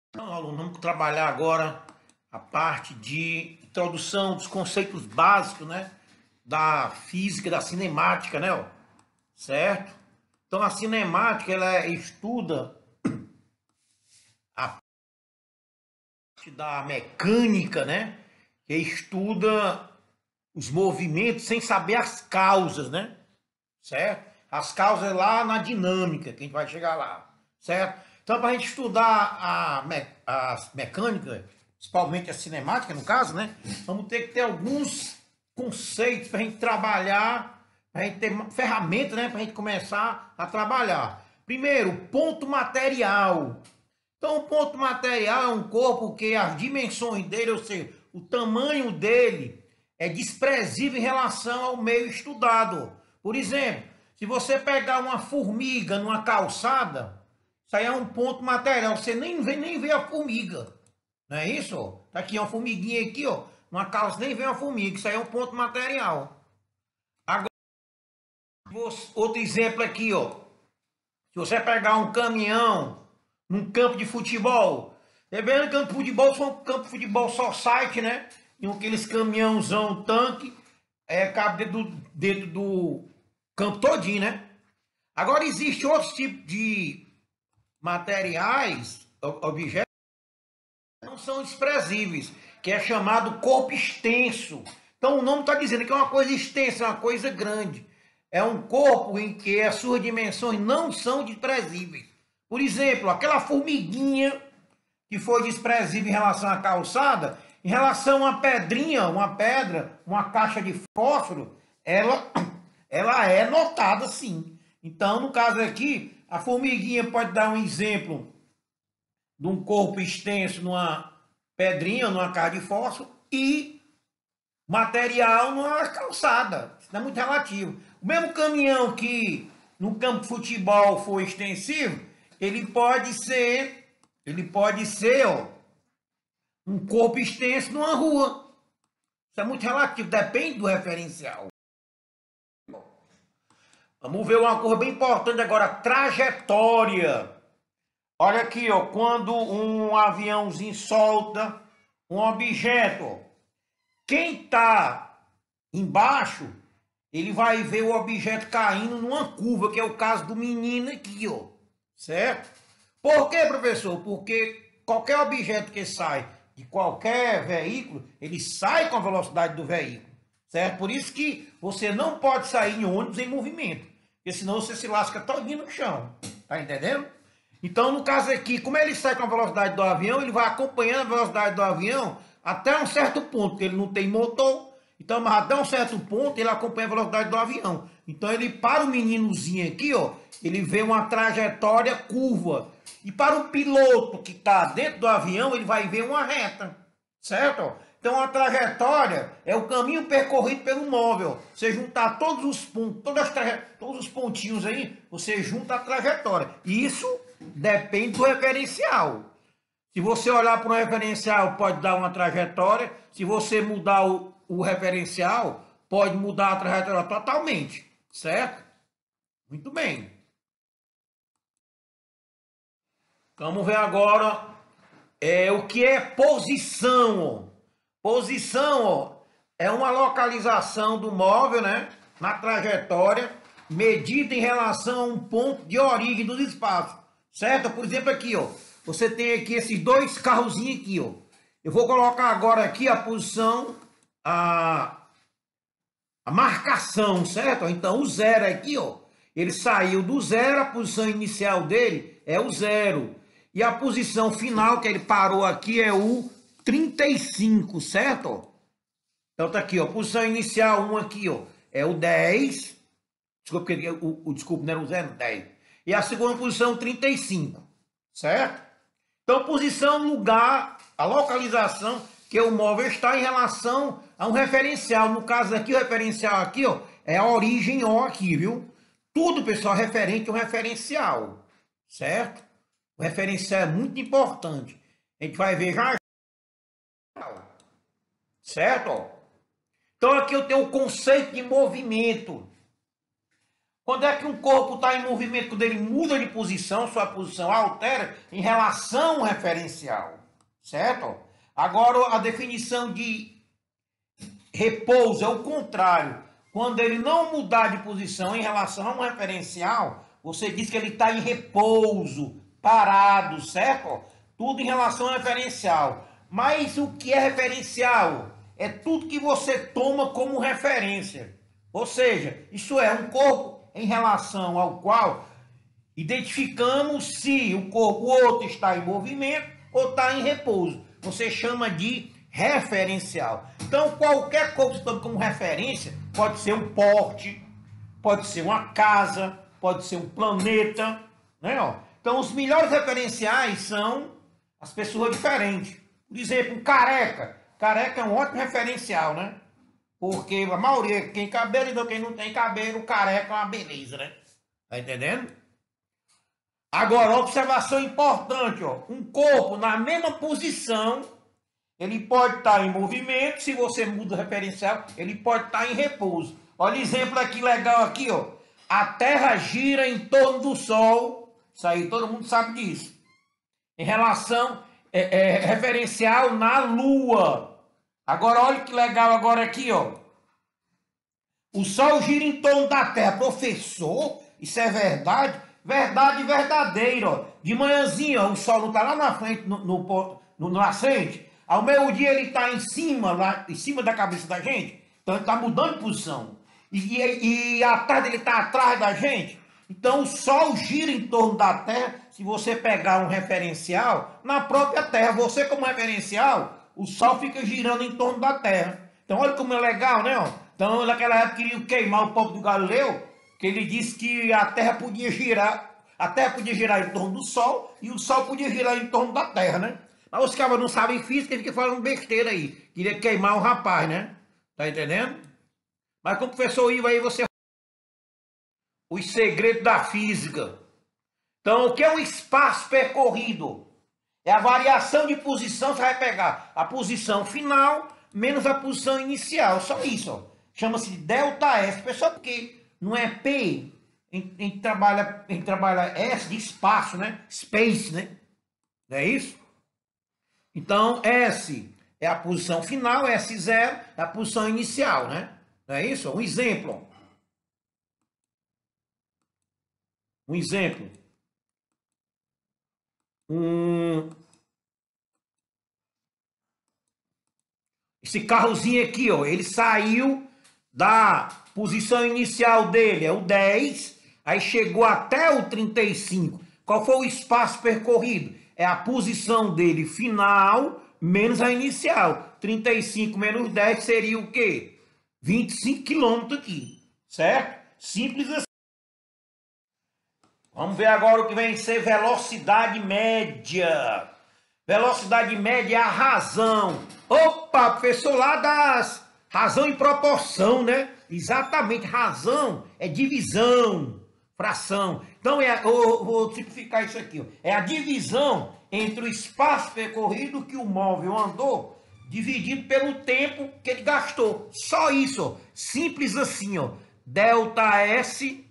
Então, aluno, vamos trabalhar agora a parte de introdução dos conceitos básicos, né? Da física, da cinemática, né? Ó, certo? Então, a cinemática, ela estuda a parte da mecânica, né? Que estuda os movimentos sem saber as causas, né? Certo? As causas lá na dinâmica, que a gente vai chegar lá, certo? Então, para a gente estudar a mecânica, principalmente a cinemática, no caso, né? Vamos ter que ter alguns conceitos para a gente trabalhar, para a gente ter ferramentas, né? Para a gente começar a trabalhar. Primeiro, ponto material. Então, o ponto material é um corpo que as dimensões dele, ou seja, o tamanho dele, é desprezível em relação ao meio estudado. Por exemplo, se você pegar uma formiga numa calçada, isso aí é um ponto material, você nem vê a formiga. Não é isso? Tá aqui uma formiguinha aqui, ó, numa calça, nem vê a formiga, isso aí é um ponto material. Agora, outro exemplo aqui, ó. Se você pegar um caminhão num campo de futebol, você vê no campo de futebol, se for um campo de futebol só site, né? E aqueles caminhãozão, tanque, cabe dentro do campo todinho, né? Agora existe outros tipos de materiais, objetos, que não são desprezíveis, que é chamado corpo extenso. Então o nome está dizendo que é uma coisa extensa, é uma coisa grande. É um corpo em que as suas dimensões não são desprezíveis. Por exemplo, aquela formiguinha que foi desprezível em relação à calçada, em relação a uma pedrinha, uma pedra, uma caixa de fósforo, ela é notada sim. Então, no caso aqui, a formiguinha pode dar um exemplo de um corpo extenso numa pedrinha, numa caixa de fósforo e material numa calçada. Isso não é muito relativo. O mesmo caminhão que no campo de futebol for extensivo, ele pode ser, ó, um corpo extenso numa rua. Isso é muito relativo, depende do referencial. Vamos ver uma coisa bem importante agora, trajetória. Olha aqui, ó, quando um aviãozinho solta um objeto, quem está embaixo, ele vai ver o objeto caindo numa curva, que é o caso do menino aqui, ó, certo? Por quê, professor? Porque qualquer objeto que sai de qualquer veículo, ele sai com a velocidade do veículo, certo? Por isso que você não pode sair em ônibus em movimento, porque senão você se lasca todinho no chão, tá entendendo? Então, no caso aqui, como ele sai com a velocidade do avião, ele vai acompanhando a velocidade do avião até um certo ponto, porque ele não tem motor. Então, mas até um certo ponto, ele acompanha a velocidade do avião. Então, ele para o meninozinho aqui, ó, ele vê uma trajetória curva. E para o piloto que está dentro do avião, ele vai ver uma reta, certo? Então, a trajetória é o caminho percorrido pelo móvel. Você juntar todos os pontos, todos os pontinhos aí, você junta a trajetória. Isso depende do referencial. Se você olhar para um referencial, pode dar uma trajetória. Se você mudar o referencial, pode mudar a trajetória totalmente, certo? Muito bem. Vamos ver agora o que é posição. Posição, ó, é uma localização do móvel, né, na trajetória, medida em relação a um ponto de origem do espaço, certo? Por exemplo, aqui, ó, você tem aqui esses dois carrozinhos aqui, ó. Eu vou colocar agora aqui a posição, a marcação, certo? Então, o zero aqui, ó, ele saiu do zero, a posição inicial dele é o zero. E a posição final que ele parou aqui é o 35, certo? Então tá aqui, ó, posição inicial 1 aqui, ó, é o 10. Desculpa, porque desculpa, não era o 0, 10. E a segunda posição 35, certo? Então, posição, lugar, a localização que o móvel está em relação a um referencial. No caso aqui, o referencial aqui, ó, é a origem O aqui, viu? Tudo, pessoal, referente ao referencial, certo? O referencial é muito importante. A gente vai ver já, certo? Então aqui eu tenho o conceito de movimento. Quando é que um corpo está em movimento? Quando ele muda de posição, sua posição altera em relação ao referencial. Certo? Agora, a definição de repouso é o contrário. Quando ele não mudar de posição em relação a um referencial, você diz que ele está em repouso, parado, certo? Tudo em relação ao referencial. Mas o que é referencial? É tudo que você toma como referência. Ou seja, isso é um corpo em relação ao qual identificamos se o corpo outro está em movimento ou está em repouso. Você chama de referencial. Então, qualquer coisa que você toma como referência pode ser um porte, pode ser uma casa, pode ser um planeta, né? Então, os melhores referenciais são as pessoas diferentes. Por exemplo, um careca. Careca é um ótimo referencial, né? Porque a maioria tem cabelo, então quem não tem cabelo, careca é uma beleza, né? Tá entendendo? Agora, observação importante, ó. Um corpo na mesma posição, ele pode estar em movimento, se você muda o referencial, ele pode estar em repouso. Olha o exemplo aqui legal aqui, ó. A Terra gira em torno do Sol. Isso aí todo mundo sabe disso. Em relação referencial na Lua. Agora, olha que legal agora aqui, ó. O Sol gira em torno da Terra. Professor, isso é verdade? Verdade verdadeira, ó. De manhãzinha, ó, o Sol não está lá na frente, no nascente. Ao meio-dia ele está em cima, lá em cima da cabeça da gente. Então ele está mudando de posição. E à tarde ele está atrás da gente. Então o Sol gira em torno da Terra. Se você pegar um referencial, na própria Terra, você como referencial, o Sol fica girando em torno da Terra. Então olha como é legal, né? Então naquela época queriam queimar o povo do Galileu, que ele disse que a Terra podia girar em torno do Sol e o Sol podia girar em torno da Terra, né? Mas os caras não sabem física e ficam falando besteira aí. Queria queimar o rapaz, né? Tá entendendo? Mas com o professor Ivo aí você... Os segredos da física. Então, o que é um espaço percorrido? É a variação de posição, você vai pegar a posição final menos a posição inicial. Só isso, ó. Chama-se de delta S. Pessoal, porque não é P, a gente trabalha S de espaço, né? Space, né? Não é isso? Então, S é a posição final, S0 é a posição inicial, né? Não é isso? Um exemplo. Um exemplo. Esse carrozinho aqui, ó, ele saiu da posição inicial dele, é o 10, aí chegou até o 35. Qual foi o espaço percorrido? É a posição dele final menos a inicial. 35 menos 10 seria o quê? 25 quilômetros aqui, certo? Simples assim. Vamos ver agora o que vem ser velocidade média. Velocidade média é a razão. Opa, professor, lá das... Razão em proporção, né? Exatamente, razão é divisão, fração. Então, vou simplificar isso aqui. Ó. É a divisão entre o espaço percorrido que o móvel andou, dividido pelo tempo que ele gastou. Só isso, ó. Simples assim, ó. Delta S,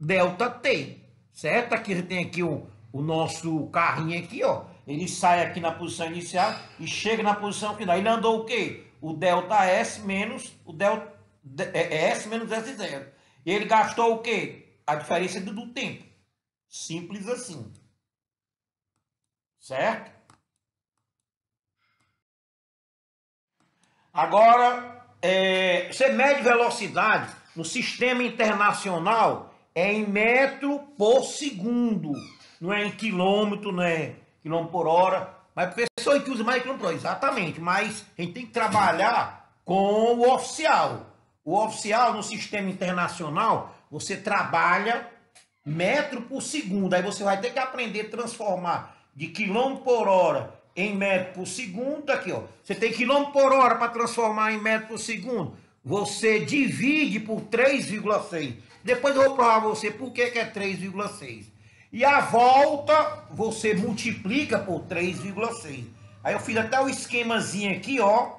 delta T. Certo? Aqui você tem aqui o nosso carrinho aqui, ó. Ele sai aqui na posição inicial e chega na posição final. Ele andou o quê? O delta S menos o delta S menos S0. E ele gastou o quê? A diferença do tempo. Simples assim. Certo? Agora, você mede velocidade no sistema internacional em metro por segundo. Não é em quilômetro, não é quilômetro por hora. Mas a pessoa que usa mais quilômetro por hora, exatamente. Mas a gente tem que trabalhar com o oficial. O oficial no sistema internacional, você trabalha metro por segundo. Aí você vai ter que aprender a transformar de quilômetro por hora em metro por segundo. Aqui, ó. Você tem quilômetro por hora para transformar em metro por segundo. Você divide por 3,6. Depois eu vou provar para você por que é 3,6. E a volta você multiplica por 3,6. Aí eu fiz até o esquemazinho aqui, ó,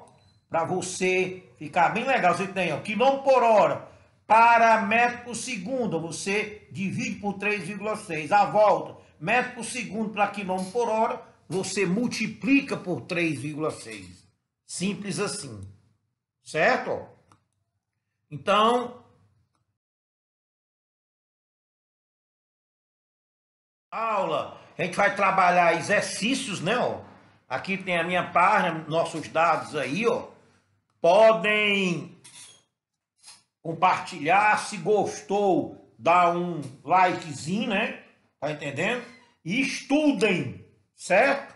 para você ficar bem legal. Você tem, ó, quilômetro por hora para metro por segundo. Você divide por 3,6. A volta, metro por segundo para quilômetro por hora, você multiplica por 3,6. Simples assim. Certo? Então, aula, a gente vai trabalhar exercícios, né? Ó. Aqui tem a minha página, nossos dados aí, ó. Podem compartilhar, se gostou, dá um likezinho, né? Tá entendendo? E estudem, certo?